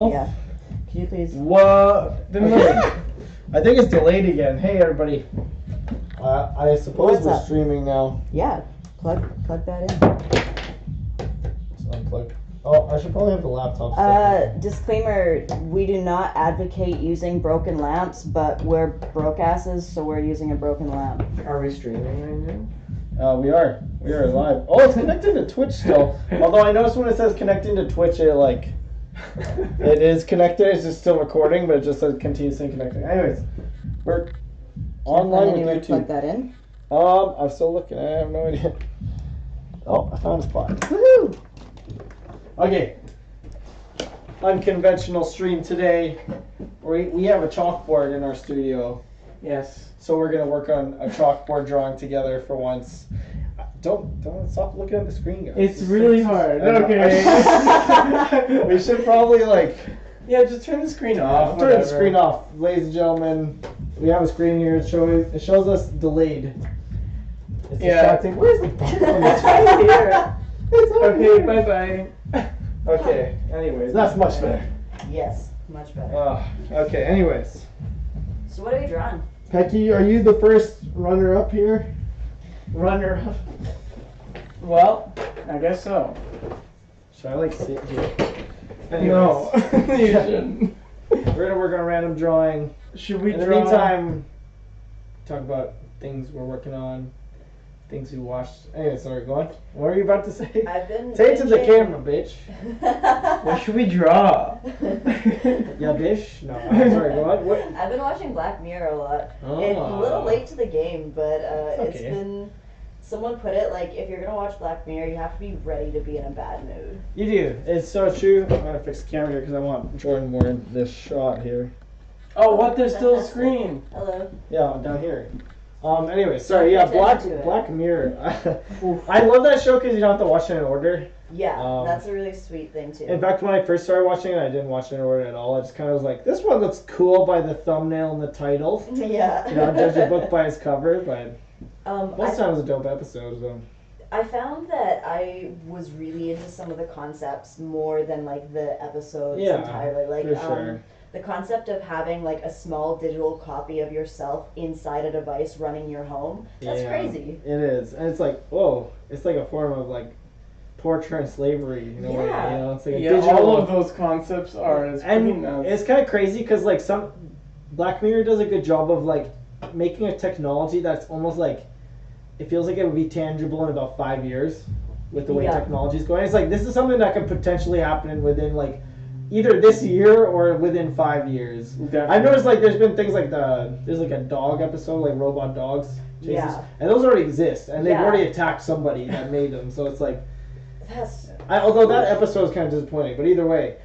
Yeah. Can you please? What? I think it's delayed again. Hey, everybody. I suppose What's we're up? streaming now. Yeah. Plug that in. Let's unplug. Oh, I should probably have the laptop stuff. Disclaimer: we do not advocate using broken lamps, but we're broke asses, so we're using a broken lamp. Are we streaming right now? We are. We are live. Oh, it's connected to Twitch still. Although I noticed when it says connecting to Twitch, it is connected. It's just still recording, but it just says continuously connecting. Anyways, we're online with YouTube. Plug that in. I'm still looking. I have no idea. Oh, I found a spot. Woohoo! Okay. Unconventional stream today. We have a chalkboard in our studio. Yes. So we're gonna work on a chalkboard drawing together for once. Don't stop looking at the screen, guys. It's really hard. Okay. We should probably Yeah, just turn the screen off. turn the screen off, ladies and gentlemen. We have a screen here. It shows us delayed. It's distracting. Where's the phone? It's right here. It's over Okay, here. bye-bye. Okay. Anyways, that's much better. Yes, much better. Okay. Anyways, So what are we drawing? Peki, are you the first runner-up here? Runner-up. Well, I guess so. Should I sit here? No, Anyways. you shouldn't. We're gonna work on a random drawing. Should we In the draw? meantime, talk about things we're working on, things we watched. Anyway, sorry, go on. What are you about to say? I've been. Say it to the camera, bitch. What should we draw? Yeah, bitch. No, I'm sorry, go on. What? I've been watching Black Mirror a lot. Oh. It's a little late to the game, but It's it's okay. been. Someone put it like, if you're gonna watch Black Mirror, you have to be ready to be in a bad mood. You do. It's so true. I'm gonna fix the camera here because I want Jordyn more in this shot here. Oh, what? There's still a screen. Hello. Yeah, down here. Anyway, sorry. Yeah, Black Attention to it. Black Mirror. I love that show because you don't have to watch it in order. Yeah, that's a really sweet thing too. In fact, when I first started watching it, I didn't watch it in order at all. I just kind of was like, this one looks cool by the thumbnail and the title. Yeah. You know, judge a book by its cover, but most I, times it was a dope episode, so. I found that I was really into some of the concepts more than like the episodes Yeah, entirely. Like for sure. the concept of having like a small digital copy of yourself inside a device running your home. That's crazy. It is. And it's like, whoa, it's like a form of like torture and slavery in a way. You know, it's like a digital. All of those concepts are. It's pretty nuts. It's kind of crazy because like some Black Mirror does a good job of like making a technology that's almost like it feels like it would be tangible in about 5 years with the way technology is going. It's like this is something that could potentially happen within like either this year or within 5 years. Definitely. I've noticed like there's been things like there's like a dog episode, like robot dogs chases, and those already exist and they've already attacked somebody that made them. So it's like although that episode is kind of disappointing, but either way,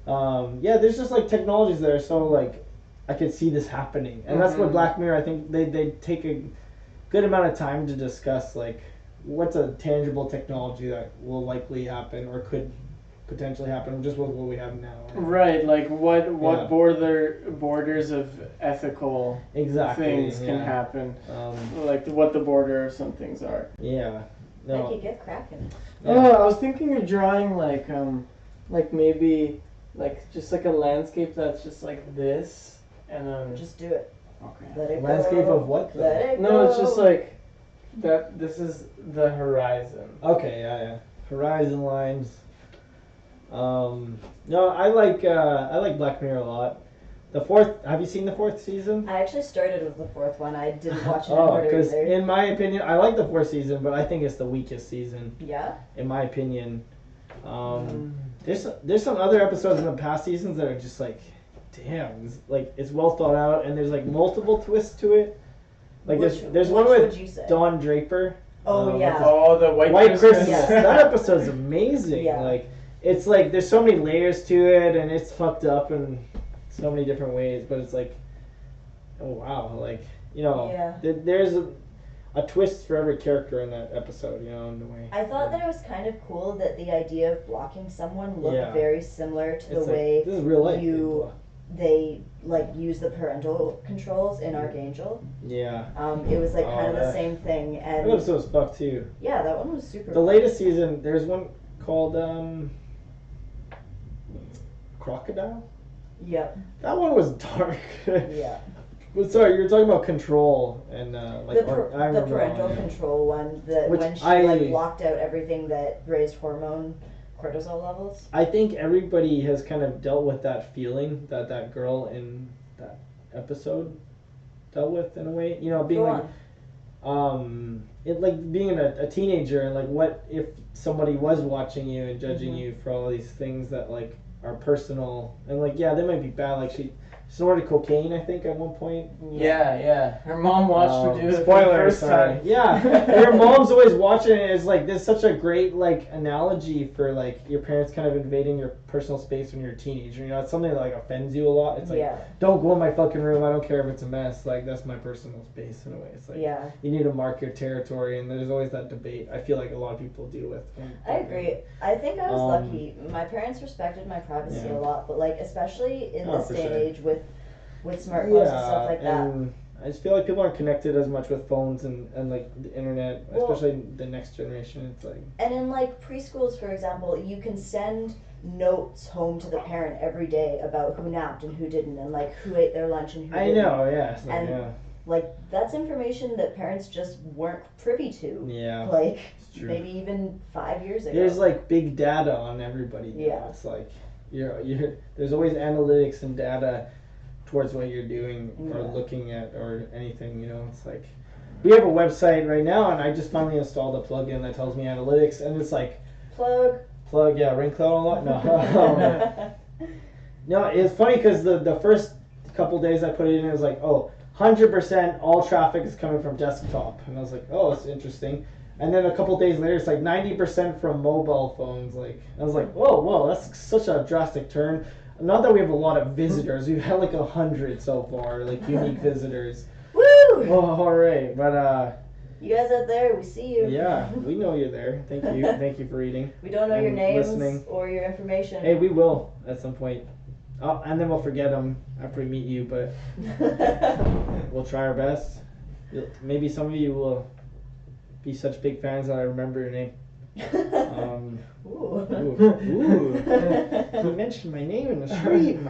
there's just like technologies that are so like I could see this happening, and that's what Black Mirror. I think they take a good amount of time to discuss like what's a tangible technology that will likely happen or could potentially happen just with what we have now. Right, like what borders of ethical things can happen. Like what the border of some things are. Yeah. No. Becky, get cracking. Oh, I was thinking of drawing like maybe like just like a landscape that's just like this and then Just do it. okay. Let it Landscape go. of what? Let it go. No, it's just like that. This is the horizon. Okay, yeah. Horizon lines. No, I like Black Mirror a lot. Have you seen the 4th season? I actually started with the 4th one. I didn't watch it in order because either. in my opinion, I like the 4th season, but I think it's the weakest season. Yeah. In my opinion, there's some other episodes in the past seasons that are just like, damn, it's well thought out, and there's like multiple twists to it. Like there's one with Don Draper. Oh yeah. Oh, the White Christmas. Yeah. That episode's amazing. Yeah. Like it's like there's so many layers to it, and it's fucked up in so many different ways. But it's like, oh wow, like there's a twist for every character in that episode. In the way. I thought that it was kind of cool that the idea of blocking someone looked very similar to the way this is real life. They like use the parental controls in Archangel. Yeah. It was like kind of the same thing, and that episode was fucked too. Yeah, that one was super. The latest season, there's one called Crocodile? Yep. That one was dark. Yeah. But sorry, you were talking about control and the parental control one, when she like blocked out everything that raised cortisol levels. I think everybody has kind of dealt with that feeling that girl in that episode dealt with in a way. You know, being being a teenager and like what if somebody was watching you and judging you for all these things that like are personal and like they might be bad. Like she snorted cocaine, I think, at one point. Yeah. Her mom watched her do it for the first time. Yeah, her mom's always watching it. It's like there's such a great like analogy for like your parents kind of invading your personal space when you're a teenager. You know, it's something that like offends you a lot. It's like don't go in my fucking room. I don't care if it's a mess. Like that's my personal space in a way. It's like you need to mark your territory, and there's always that debate. I feel like a lot of people deal with. I agree. I think I was lucky. My parents respected my privacy a lot, but like especially in this day and age with smartphones and stuff like that. I just feel like people aren't connected as much with phones and like the internet, especially the next generation. It's like and in like preschools, for example, you can send notes home to the parent every day about who napped and who didn't, and like who ate their lunch and who didn't. I know, yeah. Like that's information that parents just weren't privy to. Yeah. Like maybe even 5 years ago. There's like big data on everybody. Yeah. It's like you're there's always analytics and data towards what you're doing or looking at or anything, you know. It's like we have a website right now, and I just finally installed a plugin that tells me analytics, and it's like plug ring cloud a lot. No, it's funny because the first couple days I put it in, it was like 100% all traffic is coming from desktop, and I was like, that's interesting. And then a couple days later, it's like 90% from mobile phones. Like I was like, whoa, that's such a drastic turn. Not that we have a lot of visitors. We've had like 100 so far, like unique visitors. Woo! Oh, all right, but you guys out there, we see you. Yeah, we know you're there. Thank you for reading. We don't know your names or your information. Hey, we will at some point. And then we'll forget them after we meet you, but we'll try our best. Maybe some of you will be such big fans that I remember your name. Ooh. He mentioned my name in the stream.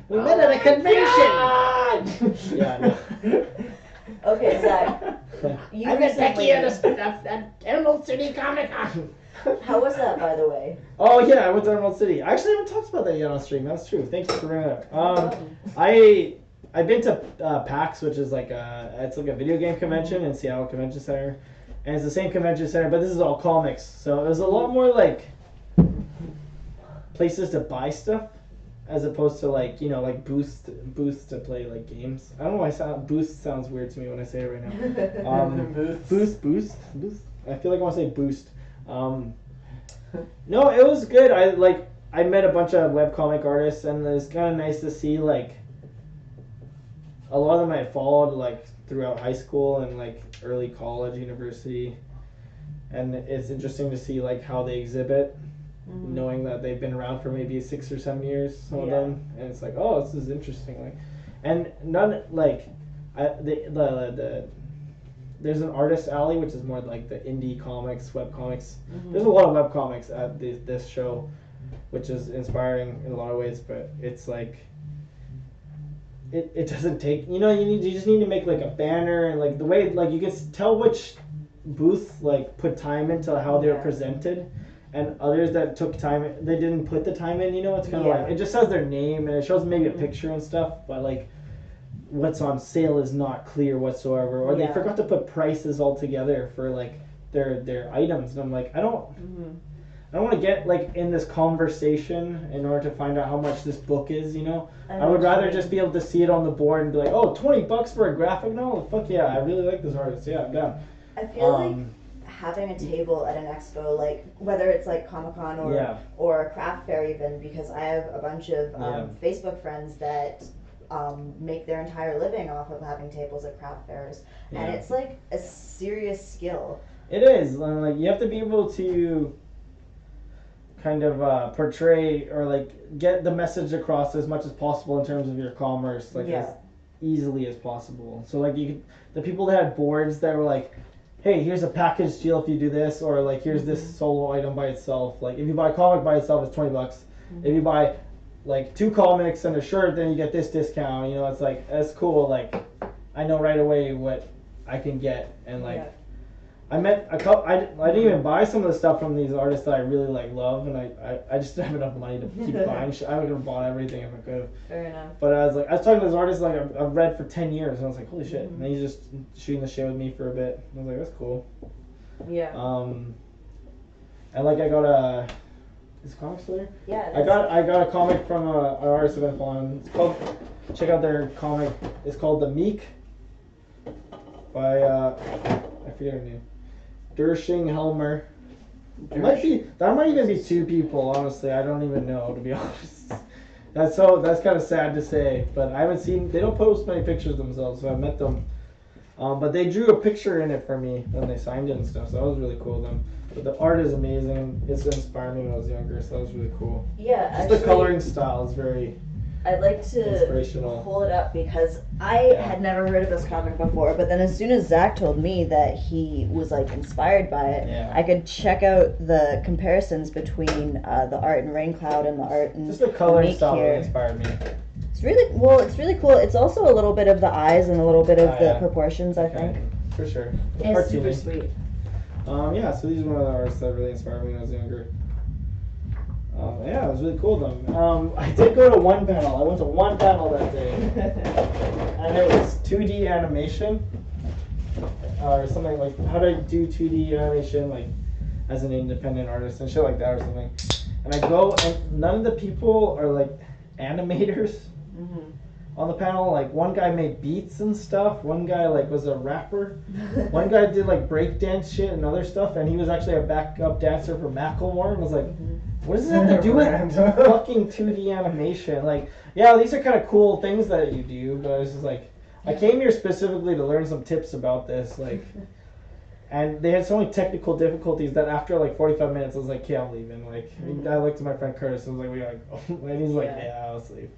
We met at a convention. Yeah. No. Okay, Zach. I met Peki at Emerald City Comic Con. How was that, by the way? Oh yeah, I went to Emerald City. I actually haven't talked about that yet on stream. That's true. Thank you for bringing it up. I've been to PAX, which is like it's like a video game convention in Seattle Convention Center. And it's the same convention center, but this is all comics. So it was a lot more like places to buy stuff as opposed to like, like booths to play like games. I don't know why boost sounds weird to me when I say it right now. Boost. I feel like I want to say boost. No, it was good. I met a bunch of webcomic artists, and it's kind of nice to see like a lot of them I followed like throughout high school and like early college, university, and it's interesting to see like how they exhibit, knowing that they've been around for maybe 6 or 7 years, some of them, and it's like, this is interesting. Like, and none like there's an artist alley, which is more like the indie comics, web comics. There's a lot of web comics at this show, which is inspiring in a lot of ways, but it's like it doesn't take, you just need to make like a banner, and like the way like you can tell which booth like put time into how they were presented, and others that took time, they didn't put the time in. It's kind of like it just says their name and it shows maybe a picture and stuff, but like what's on sale is not clear whatsoever, or they forgot to put prices all together for like their items, and I'm like, I don't want to get like in this conversation in order to find out how much this book is, I would rather just be able to see it on the board and be like, $20 for a graphic novel? Fuck yeah, I really like this artist. Yeah, I'm down. I feel like having a table at an expo, like whether it's like Comic-Con or a craft fair even, because I have a bunch of Facebook friends that make their entire living off of having tables at craft fairs, and it's like a serious skill. It is. Like you have to be able to kind of portray or like get the message across as much as possible in terms of your commerce, like as easily as possible. So like the people that had boards that were like, hey, here's a package deal if you do this, or like here's this solo item by itself. Like if you buy a comic by itself, it's $20. If you buy like 2 comics and a shirt, then you get this discount. You know, it's like that's cool. Like I know right away what I can get, and like I met a couple. I didn't even buy some of the stuff from these artists that I really like love, and I just didn't have enough money to keep buying shit. I would have bought everything if I could have. Fair enough. But I was talking to this artist like I've read for 10 years, and I was like, holy shit! And he's just shooting the shit with me for a bit. I was like, that's cool. Yeah. And like I got a. Is comic still there? Yeah. I got a comic from an artist I've been following. It's called. Check out their comic. It's called The Meek. By I forget her name. Dershing Helmer. That might even be 2 people, honestly. I don't even know, to be honest. That's kind of sad to say, but I haven't seen. They don't post many pictures themselves, so I've met them. But they drew a picture in it for me when they signed it and stuff, so that was really cool of them. But the art is amazing. It's inspired me when I was younger, so that was really cool. Yeah, just the coloring style is very. I'd like to pull it up because I had never heard of this comic before, but then as soon as Zach told me that he was like inspired by it, I could check out the comparisons between the art in Rain Cloud and the art in just the coloring style really inspired me. It's really cool. It's also a little bit of the eyes and a little bit of the proportions, I think. For sure. It's super sweet. So these are one of the artists that really inspired me when I was younger. It was really cool though. I did go to one panel. I went to one panel that day. And it was 2D animation. Or something like how to do 2D animation like as an independent artist and shit like that or something. And I go and none of the people are like animators on the panel. Like one guy made beats and stuff. One guy like was a rapper. One guy did like breakdance shit and other stuff. And he was actually a backup dancer for Macklemore. And was like, what does it have to do with fucking 2D animation? Like, yeah, these are kind of cool things that you do, but I was just like, I came here specifically to learn some tips about this, like, and they had so many technical difficulties that after like 45 minutes, I was like, yeah, I'm leaving. Like, I looked at my friend Curtis, and I was like, we gotta go. And he's like, yeah, I'll leave.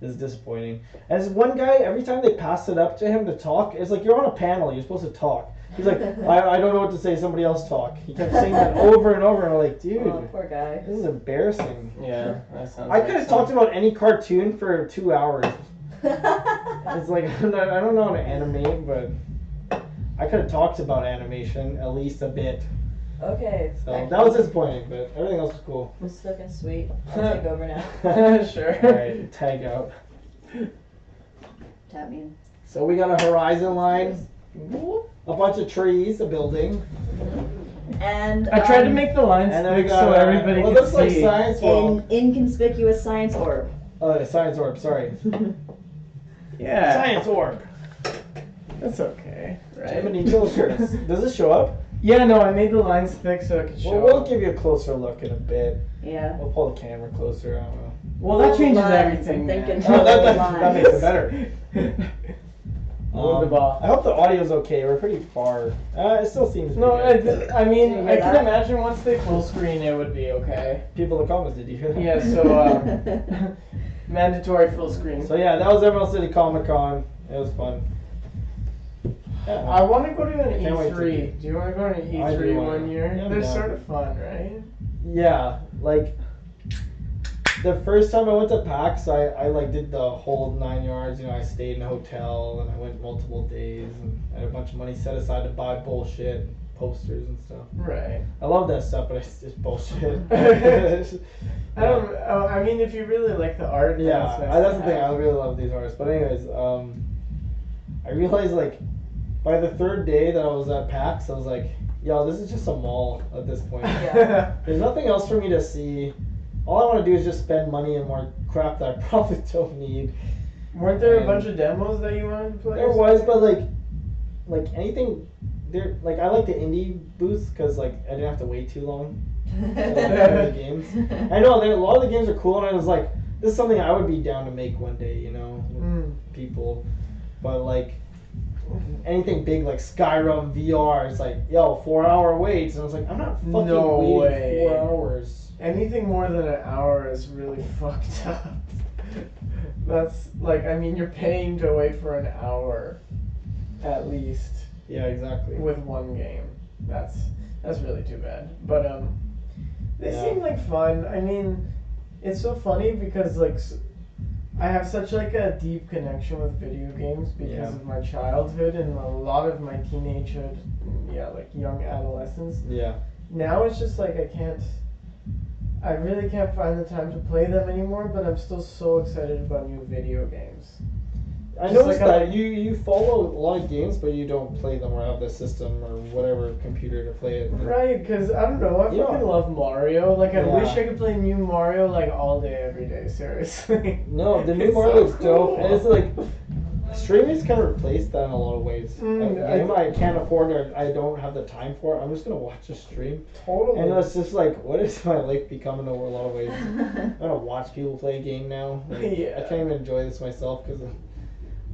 This is disappointing. And this one guy, every time they pass it up to him to talk, it's like you're on a panel, you're supposed to talk. He's like, I don't know what to say, somebody else talk. He kept saying that over and over, and I'm like, dude, poor guy. This is embarrassing. Yeah, that sounds I could have talked about any cartoon for 2 hours. It's like, I don't know how to animate, but I could have talked about animation at least a bit. Okay. So that was disappointing, but everything else was cool. It's looking sweet. I'll take over now. Sure. Alright, tag out. Tap me in. So we got a horizon line. A bunch of trees, a building. And I tried to make the lines thick so everybody could looks see. like science an inconspicuous science orb. Science orb, sorry. Yeah. Science orb. That's okay, right? Jiminy Childers. Does this show up? Yeah, no, I made the lines thick so it could show We'll give you a closer look in a bit. Yeah. We'll pull the camera closer, I don't know. Well, that changes everything. That makes it better. I hope the audio's okay. We're pretty far. It still seems. No, I mean, I can imagine once they full screen, it would be okay. People in the comments, did you hear that? Yeah. So mandatory full screen. So yeah, that was Emerald City Comic Con. It was fun. I want to go to an E3. Do you want to go to an E3 one year? Yeah, they're sort of fun, right? Yeah, like the first time I went to PAX, I like did the whole 9 yards. You know, I stayed in a hotel and I went multiple days and I had a bunch of money set aside to buy bullshit, posters and stuff. Right. I love that stuff, but it's just bullshit. I mean, if you really like the art, yeah, that's the thing. I really love these artists. But anyways, I realized like by the third day that I was at PAX, I was like, yo, this is just a mall at this point. Yeah. There's nothing else for me to see. All I want to do is just spend money and more crap that I probably don't need. Weren't there a bunch of demos that you wanted to play? There was, but like anything. There, like I like the indie booths because like I didn't have to wait too long. The games. I know a lot of the games are cool, and I was like, this is something I would be down to make one day, you know, with people. But like anything big like Skyrim VR, it's like, yo, 4 hour waits, and I was like, I'm not fucking waiting 4 hours. Anything more than an hour is really fucked up. That's like, I mean, you're paying to wait for an hour, at least. Yeah, exactly. With one game, that's really too bad. But they seem like fun. I mean, It's so funny because like I have such like a deep connection with video games because of my childhood and a lot of my teenagehood, like young adolescence. Yeah. Now it's just like I really can't find the time to play them anymore, but I'm still so excited about new video games. I noticed that you follow a lot of games, but you don't play them or have the system or whatever computer to play it. Right, because I don't know, I fucking love Mario. Like, I wish I could play new Mario like all day, every day. Seriously. No, the new Mario looks dope, and it's like streaming's kind of replaced that in a lot of ways. A game I can't afford or I don't have the time for, I'm just gonna watch a stream. Totally. And it's just like, what is my life becoming over a lot of ways? I'm gonna watch people play a game now. Like, I can't even enjoy this myself because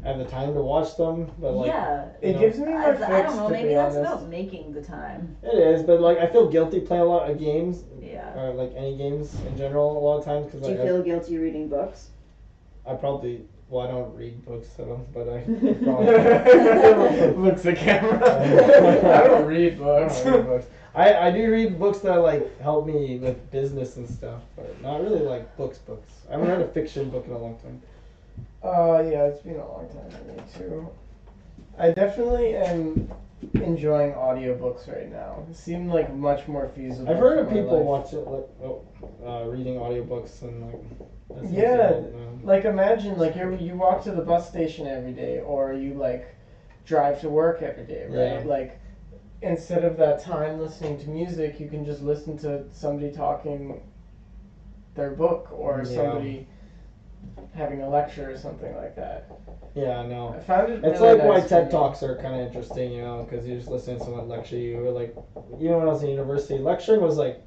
I have the time to watch them, but like it gives me my fix, I don't know, maybe that's honest. about making the time. It is, but like I feel guilty playing a lot of games. Yeah. Or like any games in general a lot of times because do you feel guilty reading books? I probably I don't read books, but I looks the camera. I don't read books. I do read books that like help me with business and stuff, but not really like books. I haven't read a fiction book in a long time. Yeah, it's been a long time for me too. I definitely am enjoying audiobooks right now. It seemed like much more feasible. I've heard of people watch it reading audiobooks and like like imagine like you walk to the bus station every day or you like drive to work every day, right? Yeah. Like instead of that time listening to music, you can just listen to somebody talking their book or somebody having a lecture or something like that. Yeah, I know. I found it it's really like nice why TED Talks are kind of interesting, because you're just listening to someone lecture you. Or like, when I was in university, lecturing was like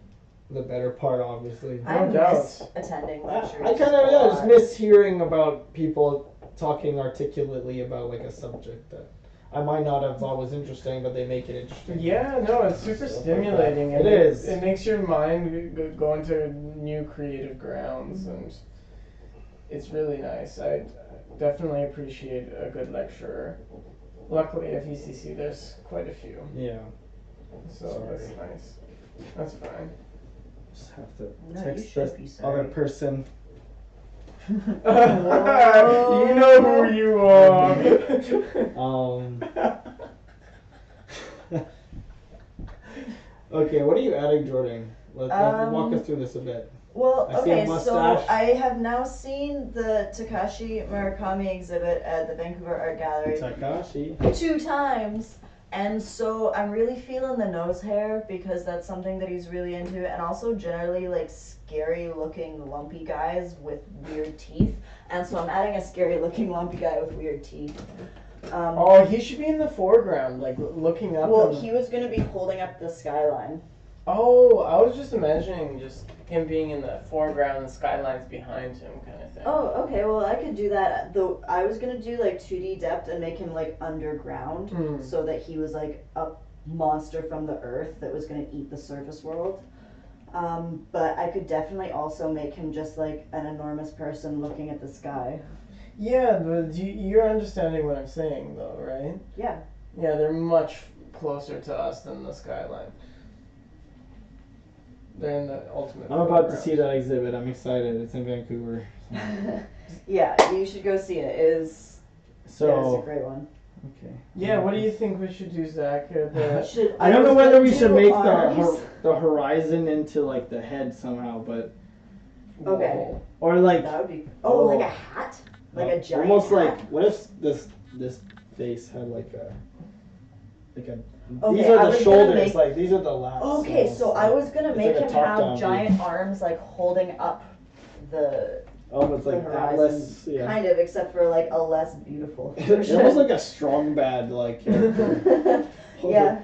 the better part, obviously. I miss attending lectures. I kind of just miss hearing about people talking articulately about like a subject that I might not have thought was interesting, but they make it interesting. Yeah, no, it's super stimulating. It is. It makes your mind go into new creative grounds, and it's really nice. I definitely appreciate a good lecturer. Luckily at VCC there's quite a few. Yeah. So that's nice. That's fine. Just have to text this other person. You know who you are. Okay, what are you adding, Jordyn? Let's walk us through this a bit. Well, okay, so I have now seen the Takashi Murakami exhibit at the Vancouver Art Gallery 2 times, and so I'm really feeling the nose hair because that's something that he's really into, and also generally like scary looking lumpy guys with weird teeth, and so I'm adding a scary looking lumpy guy with weird teeth. He should be in the foreground, like looking up. Well, he was going to be holding up the skyline. Oh, I was just imagining just him being in the foreground and the skyline's behind him kind of thing. Oh, okay, well I could do that, though I was going to do like 2D depth and make him like underground so that he was like a monster from the earth that was going to eat the surface world. But I could definitely also make him just like an enormous person looking at the sky. Yeah, but you're understanding what I'm saying though, right? Yeah. Yeah, they're much closer to us than the skyline. They're in the ultimate. I'm about to see that exhibit. I'm excited. It's in Vancouver. So. Yeah, you should go see it. It's a great one. Okay. Yeah, what do you think we should do, Zach? I don't know whether we should make the horizon into like the head somehow, but okay. Or like that would be like a hat, like a giant. Almost hat? like what if this face had like a. Okay, these are the shoulders, like these are the laps. Okay, so I was gonna make him have giant arms, like holding up the. It's like Atlas, kind of, except for like a less beautiful version. Almost like a strong bad like character. Yeah,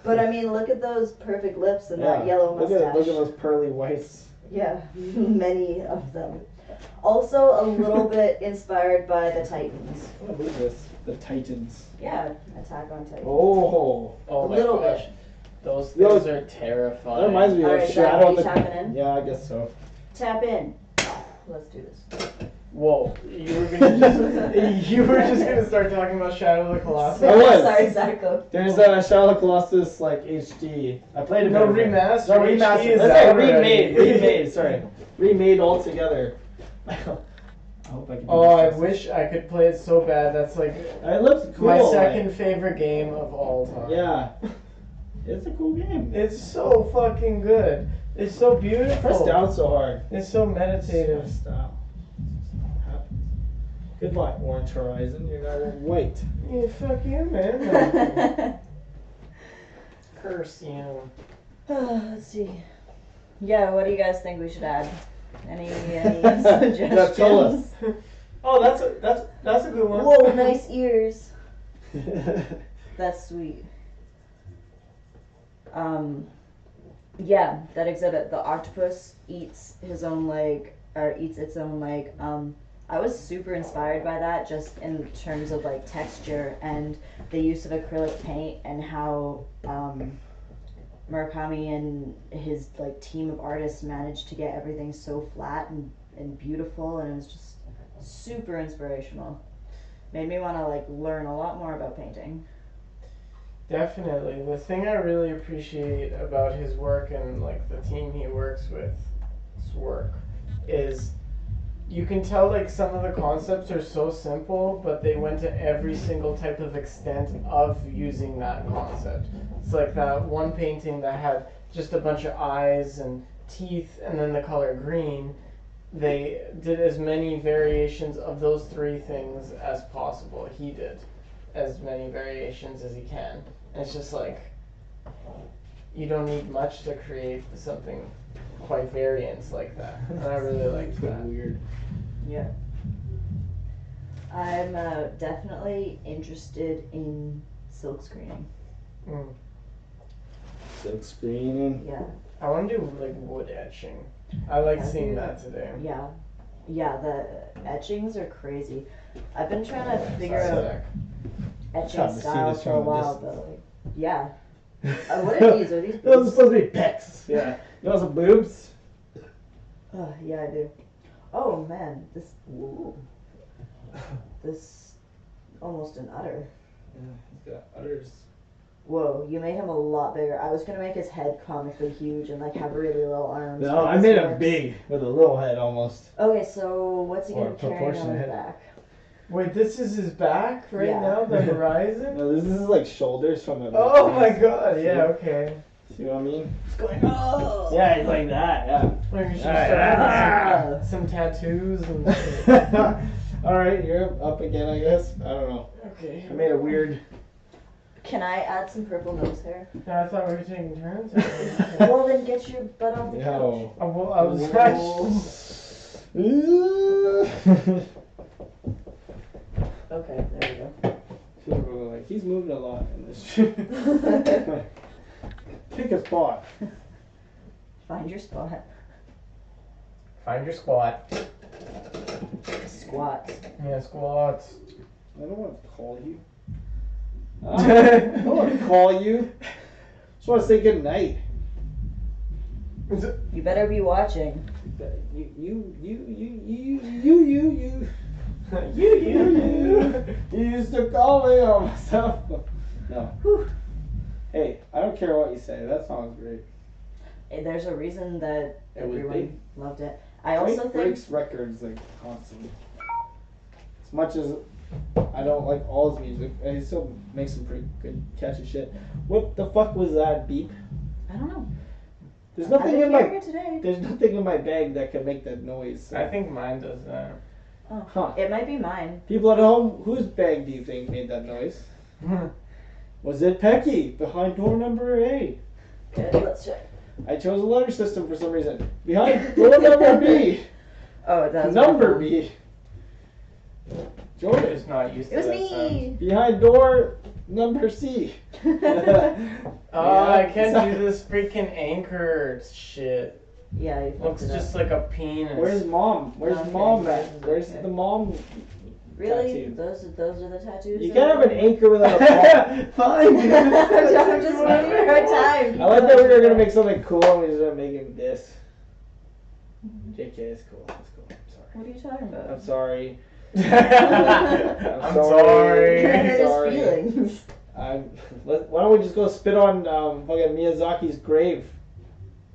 but I mean, look at those perfect lips and that yellow mustache. Look at those pearly whites. Yeah, many of them. Also, a little bit inspired by the Titans. What is this? The Titans. Yeah, Attack on Titan. Oh my gosh. Those are terrifying. That reminds me of Shadow of the... tapping in? Yeah, I guess so. Tap in. Let's do this. Whoa, you were just gonna start talking about Shadow of the Colossus. I was. Sorry, Zacko. There's a Shadow of the Colossus like HD. I played it. No remaster. No remaster. Remade. Sorry, remade all together. I hope I can. I wish I could play it so bad. That's like it looks cool. My second favorite game of all time. Yeah, it's a cool game. It's so fucking good. It's so beautiful. Press down so hard. It's so meditative. Stop. Goodbye, Orange Horizon. You're now white. Yeah, fuck you, man. Curse you. Let's see. Yeah, what do you guys think we should add? Any suggestions? Yeah, tell us. Oh, that's a good one. Whoa, nice ears. That's sweet. Yeah, that exhibit. The octopus eats his own leg, or eats its own leg. I was super inspired by that, just in terms of like texture and the use of acrylic paint, and how Murakami and his like team of artists managed to get everything so flat and beautiful, and it was just super inspirational. Made me want to like learn a lot more about painting. Definitely. The thing I really appreciate about his work and like the team he works with, his work, is you can tell like some of the concepts are so simple, but they went to every single type of extent of using that concept. It's like that one painting that had just a bunch of eyes and teeth and then the color green. They did as many variations of those three things as possible. He did as many variations as he can. And it's just like, you don't need much to create something quite variants like that. And I really like that. Weird. Yeah. I'm definitely interested in silk screening. Silk screening? Yeah. I want to do like wood etching. I like seeing that today. Yeah. Yeah, the etchings are crazy. I've been trying to figure out etching styles for a while, but like, yeah. What are these? Are these boobs? Those are supposed to be pecs. Yeah. You want some boobs? Yeah, I do. Oh man, this. Ooh. This almost an udder. Yeah, he's got udders. Whoa, you made him a lot bigger. I was gonna make his head comically huge and like have really little arms. No, I made him big with a little head almost. Okay, so what's he gonna be carrying on his back? Wait, this is his back right now? The horizon? No, this is like shoulders from him. Oh my god, yeah, okay. See what I mean? It's going, oh! Yeah, he's like that, yeah. Like you should start with some tattoos and shit. Alright, you're up again, I guess. I don't know. Okay. I made a weird... Can I add some purple nose hair? No, I thought we were taking turns. Well, then get your butt off the couch. Well, I was Okay, there we go. People are like, he's moving a lot in this shit. Pick a spot. Find your spot. Find your squat. Squat. Yeah, squats. I don't want to call you. I don't want to call you. Just want to say good night. You better be watching. You used to call me on myself. No. Whew. Hey, I don't care what you say. That song's great. There's a reason that It was everyone big. loved it. I also think breaks records like constantly. As much as I don't like all his music, he still makes some pretty good catchy shit. What the fuck was that beep? I don't know. There's nothing in my today. There's nothing in my bag that can make that noise. So. I think mine does that. Oh, Huh. It might be mine. People at home, whose bag do you think made that noise? Was it Peki behind door number A? Good, let's check. I chose a letter system for some reason. Behind door number B. Oh, that was Number B. Jordyn is not used to It was that me. sound. Behind door number C. I can't do this freaking anchor shit. Yeah, you Looks fucked it just up. like a penis. Where's mom? Where's Okay. mom at? Where's Okay. the mom? Really? tattoo? Those are the tattoos? You can't have an anchor without a mom. Fine. I'm just giving you a hard time. I like that we were gonna make something cool and we just gonna make him this. JK, it's cool. It's cool. I'm What are you talking about? sorry. I'm sorry. You're hurt his sorry. feelings. Why don't we just go spit on fucking Miyazaki's grave?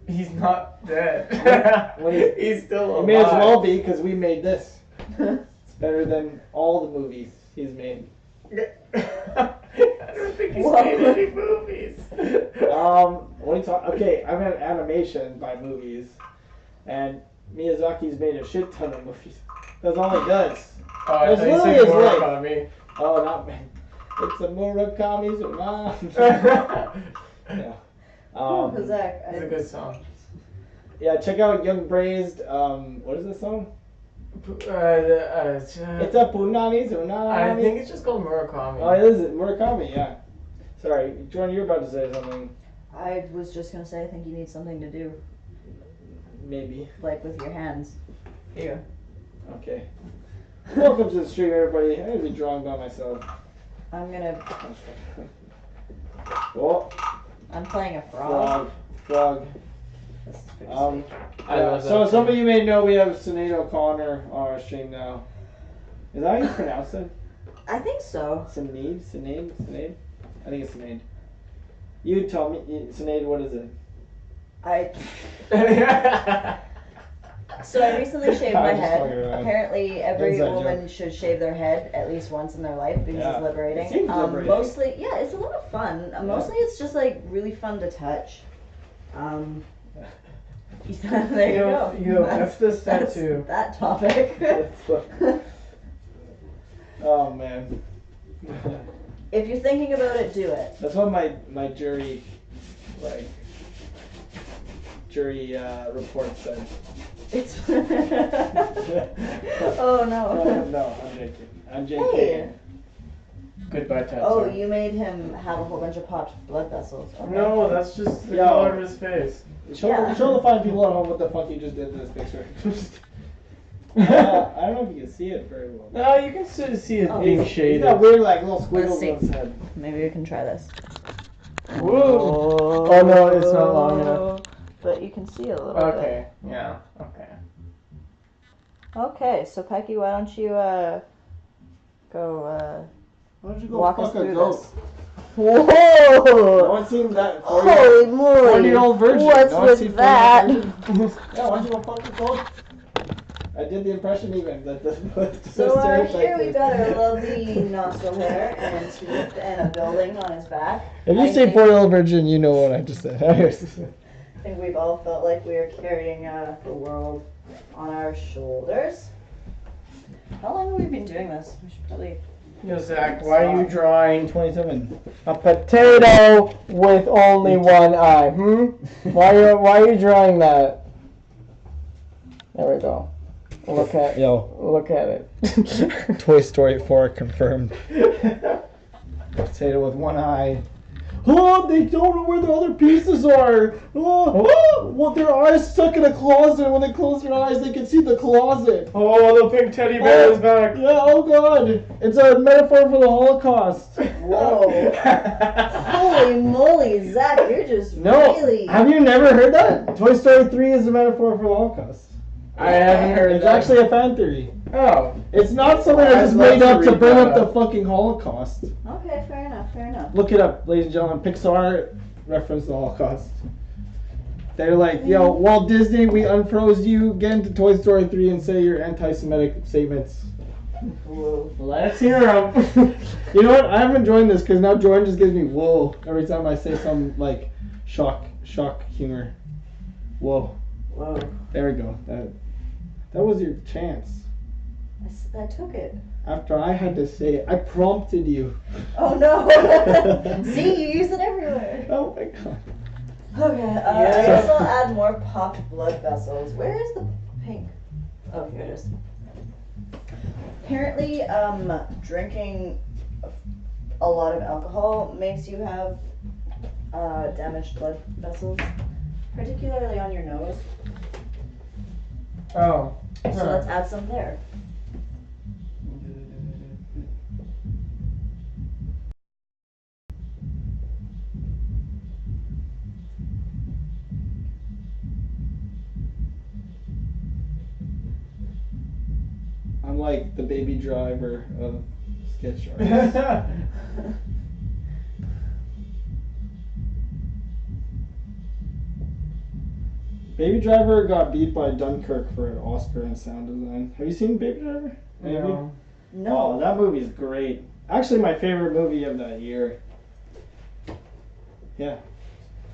He's not dead. He's still alive. It may as well be because we made this. It's better than all the movies he's made. I don't think he's made any movies. What are you talking? Okay, I meant animation by movies, and Miyazaki's made a shit ton of movies. That's all he does. Oh, it's literally his life. Oh, not me. It's a Murakami's Yeah. Zach, it's a good song. Yeah, check out Young Braised. What is this song? It's a Punani Tsunami. I think it's just called Murakami. Oh, it is Murakami, yeah. Sorry, Jordan, you were about to say something. I was just gonna say I think you need something to do. Maybe. Like with your hands. Here. Okay. Welcome to the stream, everybody. I'm gonna be drawing by myself. I'm gonna. Oh. I'm playing a frog. Frog. This is pretty sweet. So some of you may know we have Sinead O'Connor on our stream now. Is that how you pronounce it? I think so. Sinead? I think it's Sinead. You tell me, Sinead, what is it? So I recently shaved my head. Apparently every woman should shave their head at least once in their life because it's liberating. It seems liberating. Mostly, yeah, it's a lot of fun. Mostly it's just like really fun to touch. There you go. That's this tattoo. That topic. Oh man. If you're thinking about it, do it. That's what my jury report said. It's oh no. No, I'm joking. Hey. Goodbye tattoo. Oh, you made him have a whole bunch of popped blood vessels. Okay. No, that's just the color of his face. Show the fine people at home what the fuck you just did to this picture. I don't know if you can see it very well. No, you can see it being shaded. He's got weird little squiggles Let's on his head. Maybe we can try this. Whoa! Oh no, it's not long enough. But you can see a little bit. Okay, yeah, okay. Okay, so Peki, why don't you go Why don't you go walk us fuck a through goat? this? Whoa! No one's seen that. Holy moly! 40-year-old virgin. What's with that? Yeah, why don't you go fuck a goat? I did the impression even. So here we got our lovely nostril hair and teeth and a building on his back. If you say 40-year-old virgin, you know what I just said. I think we've all felt like we are carrying the world on our shoulders. How long have we been doing this? We should probably... Yo, Zach, why are you drawing 27. a potato with only one eye? Why are you drawing that? There we go. Look at it. Toy Story 4 confirmed. Potato with one eye. Oh, they don't know where the other pieces are. Well, their eyes stuck in a closet. And when they close their eyes, they can see the closet. Oh, the pink teddy bear is back. Yeah, oh god. It's a metaphor for the Holocaust. Whoa. Holy moly, Zach, you're just really... Have you never heard that? Toy Story 3 is a metaphor for the Holocaust. I haven't heard It's that. actually a fan theory. Oh. It's not something I just made up to bring up the fucking Holocaust. Okay, fair enough. Look it up, ladies and gentlemen. Pixar referenced the Holocaust. They're like, yo, Walt Disney, we unfroze you. Get into Toy Story 3 and say your anti-Semitic statements. Whoa. Let's hear them. You know what? I'm enjoying this because now Jordan just gives me whoa every time I say some like shock humor. Whoa. There we go. That was your chance. I took it. After I had to say it, I prompted you. Oh no! See, you use it everywhere. Oh my god. Okay, I guess I'll add more popped blood vessels. Where is the pink? Oh, here it is. Apparently, drinking a lot of alcohol makes you have damaged blood vessels, particularly on your nose. Oh. So let's add some there. I'm like the Baby Driver of sketch artists. Baby Driver got beat by Dunkirk for an Oscar in sound design. Have you seen Baby Driver? No. Oh, that movie is great. Actually, my favorite movie of that year. Yeah.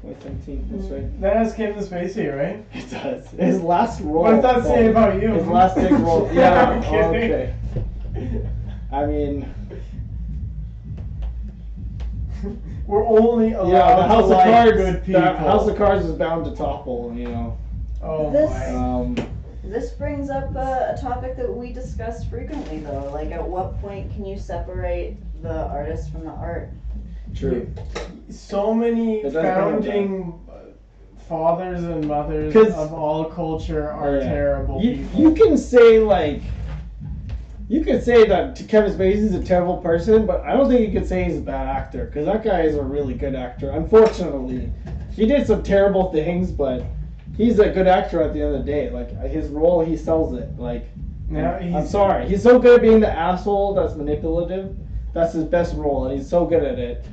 2017, that's right. That has Kevin Spacey, right? It does. His last role. What does that say about you? His last big role. Yeah, I'm kidding. okay. I mean... We're only allowed the House to of like Cards, good people. The House of Cards is bound to topple, you know. Oh my. This brings up a topic that we discuss frequently, though. Like, at what point can you separate the artist from the art? True. So many founding fathers and mothers of all culture are terrible people. You can say, like... You could say that Kevin Spacey's a terrible person, but I don't think you could say he's a bad actor, because that guy is a really good actor. Unfortunately, he did some terrible things, but he's a good actor at the end of the day. Like, his role, he sells it. Like, I'm sorry. He's so good at being the asshole that's manipulative. That's his best role, and he's so good at it.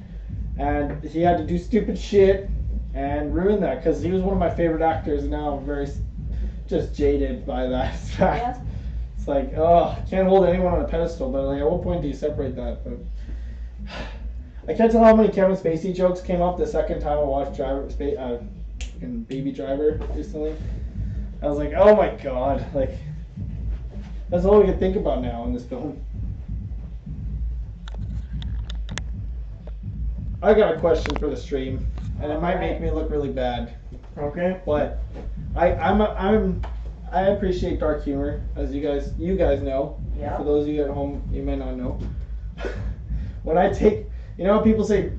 And he had to do stupid shit and ruin that, because he was one of my favorite actors, and now I'm very just jaded by that fact. Yeah. It's like, can't hold anyone on a pedestal, but like, at what point do you separate that? But I can't tell how many Kevin Spacey jokes came up the second time I watched Baby Driver recently. I was like, oh my god, like, that's all we can think about now in this film. I got a question for the stream, and it might make me look really bad. Okay. But I appreciate dark humor, as you guys know. Yeah. For those of you at home, you may not know. When I take, you know how people say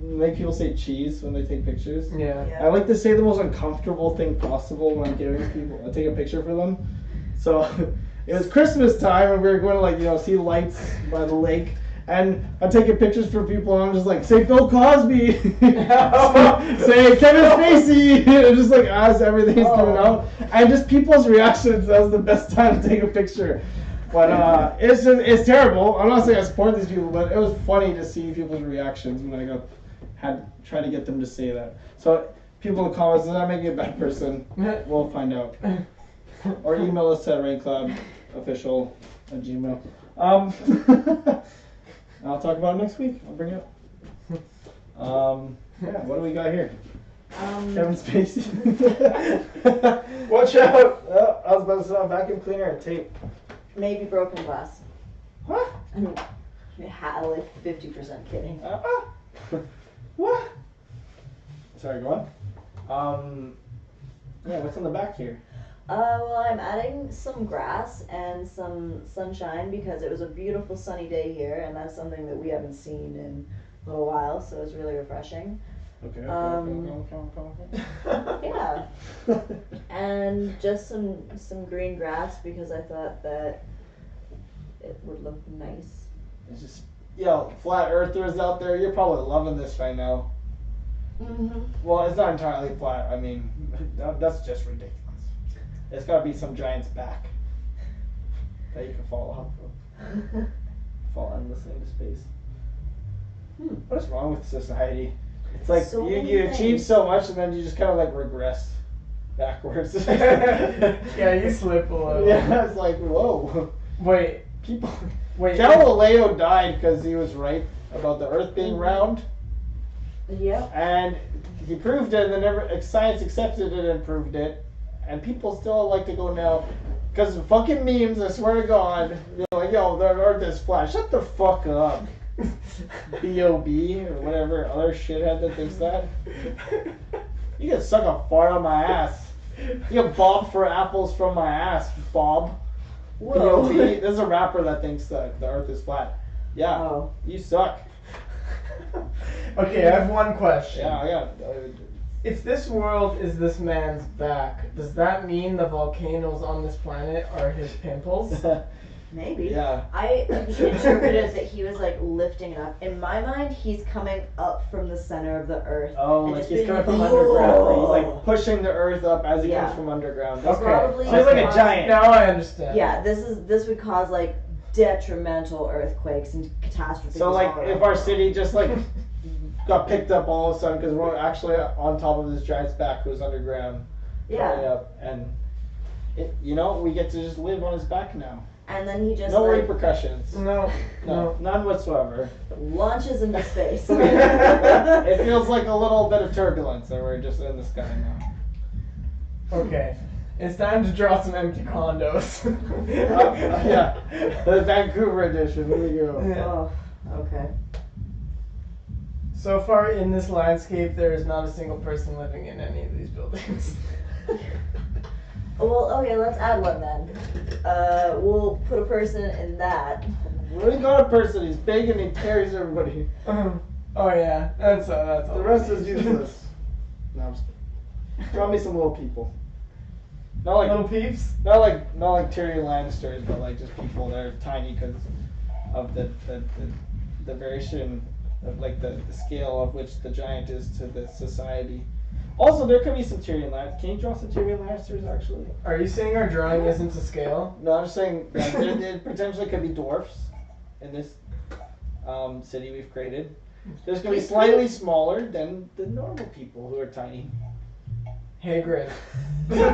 cheese when they take pictures? Yeah. I like to say the most uncomfortable thing possible when I'm giving people, I take a picture for them. So it was Christmas time, and we were going to see lights by the lake. And I'm taking pictures for people, and I'm just like, say Bill Cosby, say Kevin Spacey, and just like as everything's coming out, and just people's reactions. That was the best time to take a picture. But it's terrible. I'm not saying I support these people, but it was funny to see people's reactions when I tried to get them to say that. So people in the comments, does that make you a bad person? We'll find out. Or email us at rainclubofficial@gmail. I'll talk about it next week. I'll bring it up. What do we got here? Kevin Spacey. Watch out! I was about to say vacuum cleaner and tape. Maybe broken glass. What? I'm like 50% kidding. What? Sorry, go on. What's on the back here? Well, I'm adding some grass and some sunshine because it was a beautiful sunny day here, and that's something that we haven't seen in a little while, so it's really refreshing. Okay. Yeah. And just some green grass because I thought that it would look nice. It's just, flat earthers out there, you're probably loving this right now. Mm-hmm. Well, it's not entirely flat. I mean, that's just ridiculous. There's got to be some giant's back that you can fall off of. Fall endlessly into space. What is wrong with society? It's like so you achieve so much and then you just kind of like regress backwards. Yeah, you slip a little. Yeah, it's like, whoa. Wait. Galileo died because he was right about the Earth being round. Yeah. And he proved it, and then science accepted it and proved it. And people still like to go now, because of fucking memes, I swear to God, they're like, yo, the Earth is flat. Shut the fuck up. B.O.B. or whatever other shithead that thinks that. You can suck a fart on my ass. You can bob for apples from my ass, Bob. Whoa. B.O.B. There's a rapper that thinks that the Earth is flat. Yeah, You suck. Okay, I have one question. Yeah, I got If this world is this man's back, does that mean the volcanoes on this planet are his pimples? Maybe. Yeah. I interpreted that he was like lifting it up. In my mind, he's coming up from the center of the earth. Oh, like he's coming from underground. He's like pushing the earth up as he comes from underground. Okay. Probably so he's like a giant. Now I understand. Yeah, this would cause like detrimental earthquakes and catastrophes. So like if our city just like got picked up all of a sudden because we're actually on top of this giant's back who's underground, growing up, and we get to just live on his back now. And then he just no repercussions. No, none whatsoever. Launches into space. It feels like a little bit of turbulence, and we're just in the sky now. Okay, it's time to draw some empty condos. Yeah, the Vancouver edition. Here we go. Yeah. Oh, okay. So far in this landscape, there is not a single person living in any of these buildings. Well, okay, let's add one then. We'll put a person in that. We already got a person. He's big and he carries everybody. Oh yeah, that's all. The rest is useless. No, I'm just kidding. Draw me some little people. Not like little peeps. Not like Tyrion Lannisters, but like just people that are tiny because of the variation of like the scale of which the giant is to the society. Also, there could be some Tyrion Lannisters. Can you draw some Tyrion Lannisters, actually? Are you saying our drawing isn't to scale? No, I'm just saying that there potentially could be dwarfs in this city we've created. There's going to be slightly smaller than the normal people who are tiny. Hagrid.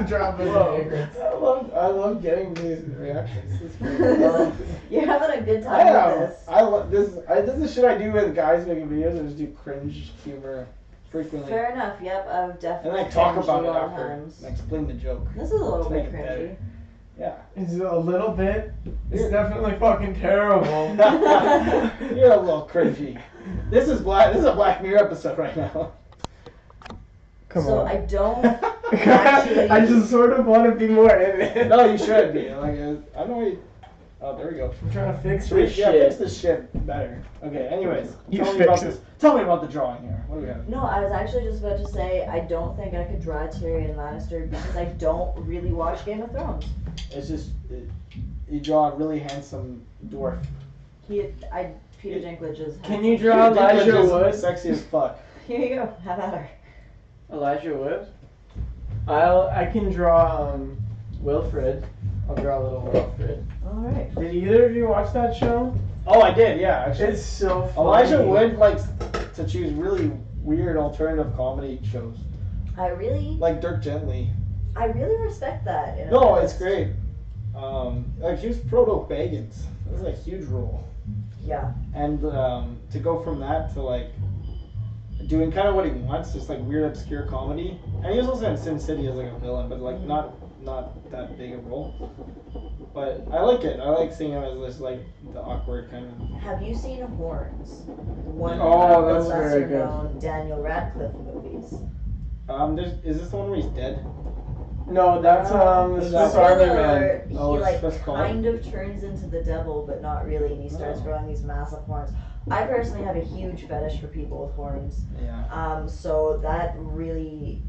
Drop it, Hagrid. I love getting these reactions. It's great. You're having a good time with this. I love this. This is the shit I do with guys making videos. I just do cringe humor frequently. Fair enough. Yep, I've definitely. And then I talk about it cringed a lot of after times. and explain the joke. This is a little to bit make it cringy. better. Yeah. It's a little bit. It's definitely fucking terrible. You're a little cringy. This is a Black Mirror episode right now. Come so on. I don't actually. I just sort of want to be more in it. No, you should be. Like, I know you. Oh, there we go. I'm trying to fix Yeah, this shit. fix this shit better. Okay. Anyways, You tell me fix about it. this. Tell me about the drawing here. What do we have? No, I was actually just about to say I don't think I could draw Tyrion Lannister because I don't really watch Game of Thrones. It's just you draw a really handsome dwarf. Peter Dinklage is. Can you draw Elijah Wood? Sexy as fuck. Here you go. Have at her. Elijah Wood? I can draw Wilfred. I'll draw a little Wilfred. Alright. Did either of you watch that show? Oh, I did. Yeah, actually. It's so funny. Elijah Wood likes to choose really weird alternative comedy shows, like Dirk Gently. I really respect that. No, it's great. Like he was Frodo Baggins. That was a huge role. Yeah. And to go from that to like doing kind of what he wants, just like weird obscure comedy. And he was also in Sin City as like a villain, but like not that big a role. But I like it. I like seeing him as this like the awkward kind of. Have you seen Horns? One Oh, of the that's very lesser good. known Daniel Radcliffe movies. Is this the one where he's dead? No, that's the Swiss Army Man. He Oh, it's like Swiss Army. kind of turns into the devil, but not really, and he starts growing these massive horns. I personally have a huge fetish for people with horns. Yeah. So that really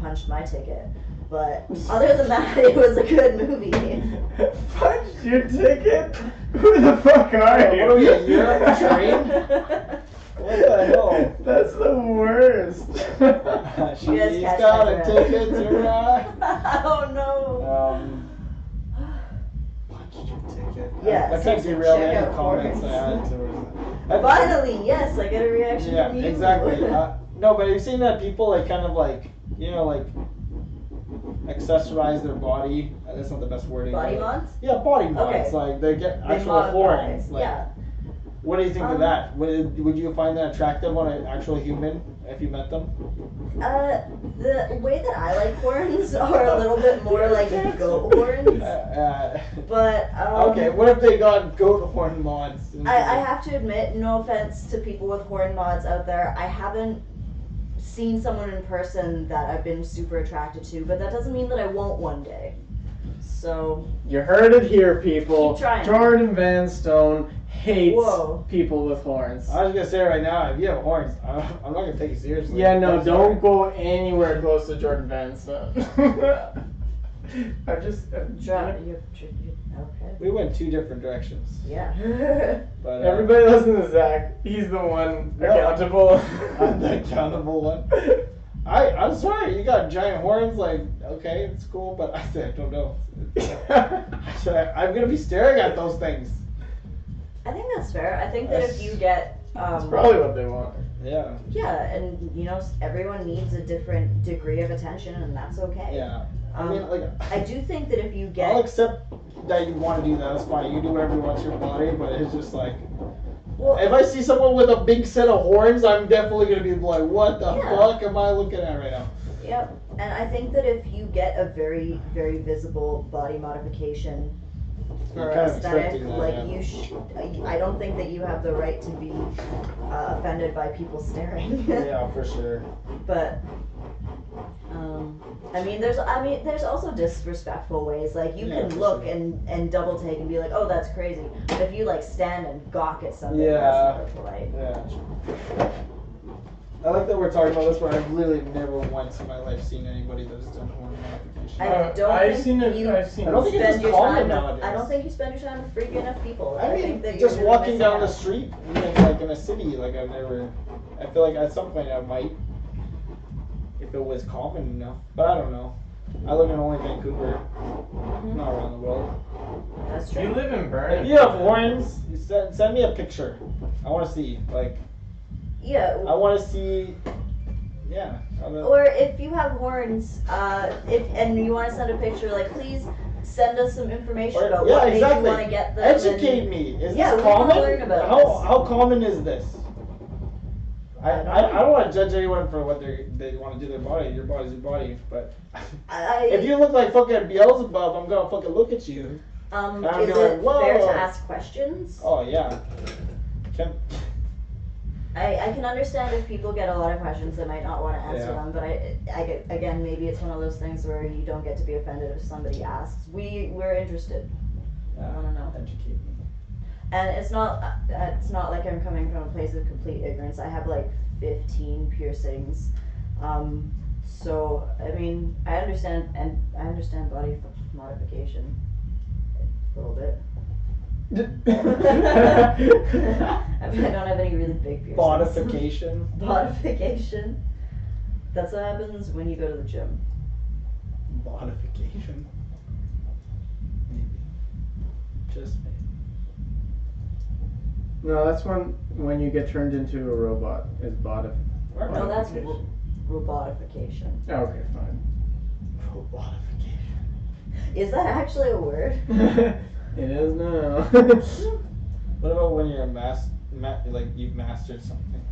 punched my ticket. But other than that, it was a good movie. Punched your ticket? Who the fuck are you? What are we at Europe train? What the hell? That's the worst. She's catch got my a drift. ticket to ride. Oh no. Punched your ticket. Yeah, I can't so derail check any out comments I Horns. had to it. Finally, yes, I get a reaction Yeah, from you. exactly. No, but you've seen that people like kind of like like accessorize their body. That's not the best wording. Body but, mods? Yeah, body mods. Okay. Like they get They actual modify, horns. Like, yeah. What do you think of that? Would you find that attractive on an actual human if you met them? The way that I like horns are a little bit more like goat horns. But okay, what if they got goat horn mods? I have to admit, no offense to people with horn mods out there, I haven't seen someone in person that I've been super attracted to, but that doesn't mean that I won't one day. So You heard it here, people. Keep trying. Jordan Van Stone hates Whoa. people with horns. I was gonna say right now, if you have horns, I'm not gonna take you seriously. Yeah, no, I'm don't sorry. go anywhere close to Jordan Van Stone. I'm just. okay. We went two different directions. Yeah. But Everybody listen to Zach. He's the one accountable. I'm the accountable one. I'm sorry, you got giant horns. Like, okay, it's cool, but I don't know. I'm gonna be staring at those things. I think that's fair. I think that if you get That's probably what they want. Yeah. Yeah, and you know, everyone needs a different degree of attention, and that's okay. Yeah. I mean, like, I do think that if you get, I'll accept that you want to do that. That's fine. You do whatever you want to your body, but it's just like, well, if I see someone with a big set of horns, I'm definitely gonna be like, what the fuck am I looking at right now? Yep. And I think that if you get a very, very visible body modification for aesthetic, I don't think that you have the right to be offended by people staring. Yeah, for sure. But there's also disrespectful ways. Like you can look and double take and be like, oh, that's crazy. But if you like stand and gawk at something, that's not polite. Yeah. I like that we're talking about this, but I've literally never once in my life seen anybody that's done horn modification. I don't think you spend your time with freaky enough people. I mean, think that just you're walking down the out. street, even like in a city, like I feel like at some point I might, if it was common enough, but I don't know. I live in only Vancouver, not around the world. That's true. You live in Burnaby. If you have horns, send me a picture. I want to see, like. Yeah. I want to see. Yeah. Or if you have horns, and you want to send a picture, like please send us some information about what made you want to get them. Educate me. Is this common? Want to learn about how common is this? I don't want to judge anyone for what they want to do their body. Your body's your body, but if you look like fucking Beelzebub, I'm gonna fucking look at you. Is it fair to ask questions? Oh yeah. I can understand if people get a lot of questions, they might not want to answer them, but again, maybe it's one of those things where you don't get to be offended if somebody asks. We're interested. I want to know. Educate me. And it's not like I'm coming from a place of complete ignorance. I have like 15 piercings. So I mean, I understand body modification a little bit. I mean, I don't have any really big piercings. Bodification. That's what happens when you go to the gym. Bodification. Maybe. Just maybe. No, that's when you get turned into a robot. Is bodification. No, that's robotification. Okay, fine. Robotification. Is that actually a word? It is now. What about when you're like you've mastered something?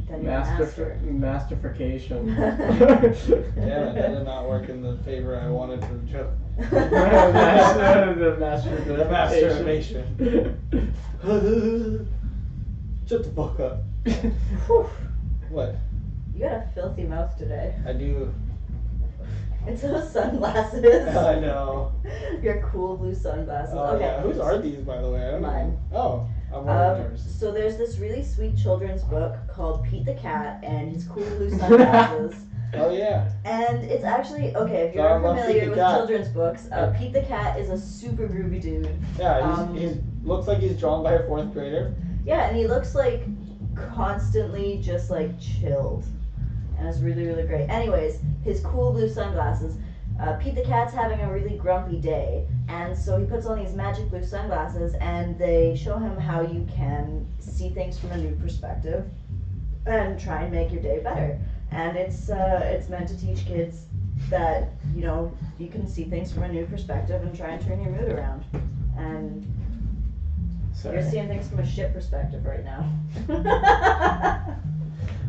Mastification. Yeah, that did not work in the favor I wanted for the joke. The masturbation. Shut the fuck up. What? You got a filthy mouth today. I do. It's those sunglasses. I know. Your cool blue sunglasses. Oh, okay. Yeah. Whose are these, by the way? I don't Mine. know. Oh, I'm wearing yours. So there's this really sweet children's book called Pete the Cat and his cool blue sunglasses. Oh yeah. And it's actually okay if you're unfamiliar with children's books. Pete the Cat is a super groovy dude. Yeah, he looks like he's drawn by a 4th grader. Yeah, and he looks like constantly just like chilled. And it's really, really great. Anyways, his cool blue sunglasses. Pete the Cat's having a really grumpy day, and so he puts on these magic blue sunglasses, and they show him how you can see things from a new perspective and try and make your day better. And it's meant to teach kids that, you know, you can see things from a new perspective and try and turn your mood around. And you're seeing things from a shit perspective right now.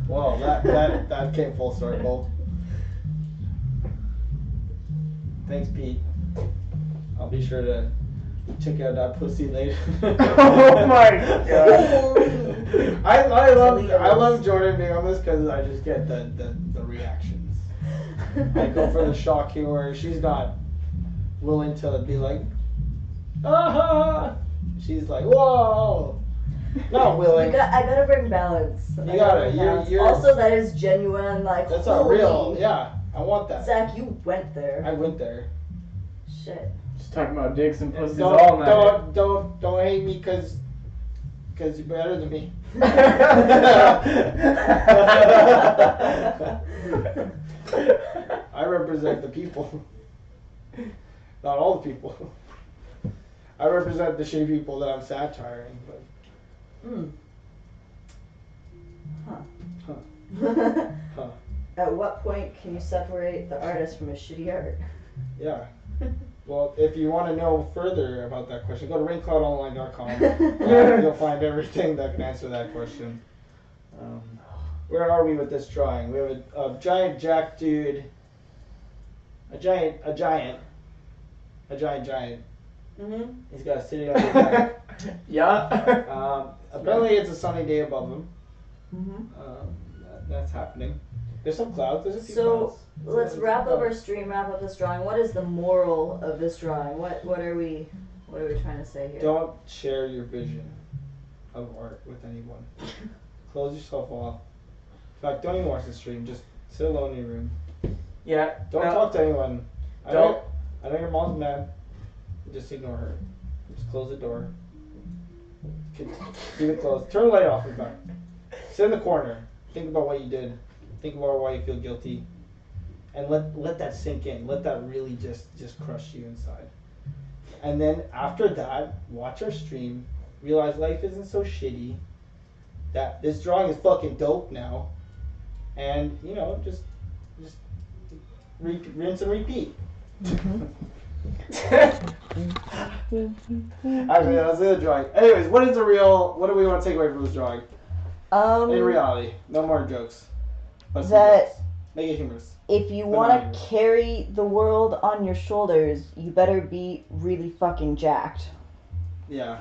Wow, that came full circle. Thanks, Pete. I'll be sure to check out that pussy later. Oh my god! I love Jordyn being on this because I just get the reactions. I go for the shock humor. She's not willing to be like, aha. She's like, whoa. Not willing. I gotta bring balance. You gotta. You're also, that is genuine. Like that's not real. Yeah, I want that. Zach, you went there. I went there. Shit. Just talking about dicks and pussies all night. Don't hate me because you're better than me. I represent the people. Not all the people. I represent the shitty people that I'm satiring, but Huh. At what point can you separate the artist from his shitty art? Yeah. Well, if you want to know further about that question, go to rainCloudOnline.com. You'll find everything that can answer that question. Where are we with this drawing? We have a giant jack dude. A giant. Mm-hmm. He's got a city on his back. Yeah. Apparently it's a sunny day above him. Mm-hmm. That's happening. There's some clouds. There's a few So clouds. let's wrap up our stream. Wrap up this drawing. What is the moral of this drawing? What are we trying to say here? Don't share your vision of art with anyone. Close yourself off. In fact, don't even watch the stream. Just sit alone in your room. Yeah. Don't talk to anyone. I Don't. know your mom's mad. Just ignore her. Just close the door. Keep it closed. Turn the light off in fact. Sit in the corner. Think about what you did. Think about why you feel guilty. And let that sink in. Let that really just crush you inside. And then after that, watch our stream. Realize life isn't so shitty. That this drawing is fucking dope now. And, just rinse and repeat. Actually, let's do the drawing. Anyways, what do we want to take away from this drawing? In reality, no more jokes. But That make it humorous. if you want to carry the world on your shoulders, you better be really fucking jacked. Yeah.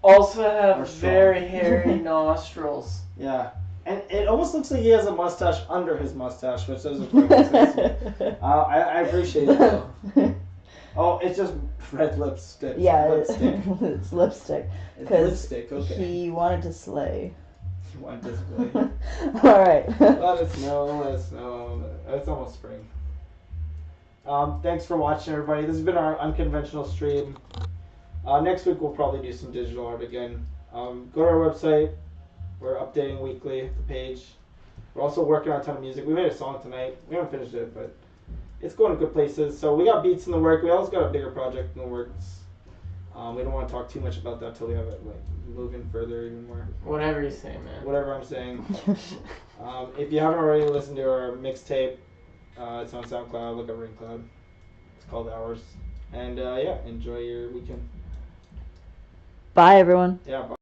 Also have very hairy nostrils. Yeah. And it almost looks like he has a mustache under his mustache, which doesn't quite make sense. I appreciate it though. Oh, it's just red lipstick. Yeah, Lipstick. it's lipstick. It's 'Cause lipstick, okay. he wanted to slay. He wanted to slay. Alright. Let us know. It's almost spring. Thanks for watching, everybody. This has been our unconventional stream. Next week we'll probably do some digital art again. Go to our website. We're updating weekly the page. We're also working on a ton of music. We made a song tonight. We haven't finished it, but it's going to good places. So we got beats in the work. We also got a bigger project in the works. We don't want to talk too much about that till we have it moving further even more. Whatever you say, man. Whatever I'm saying. If you haven't already listened to our mixtape, it's on SoundCloud. Look at RainCloud. It's called Hours. And enjoy your weekend. Bye, everyone. Yeah. Bye.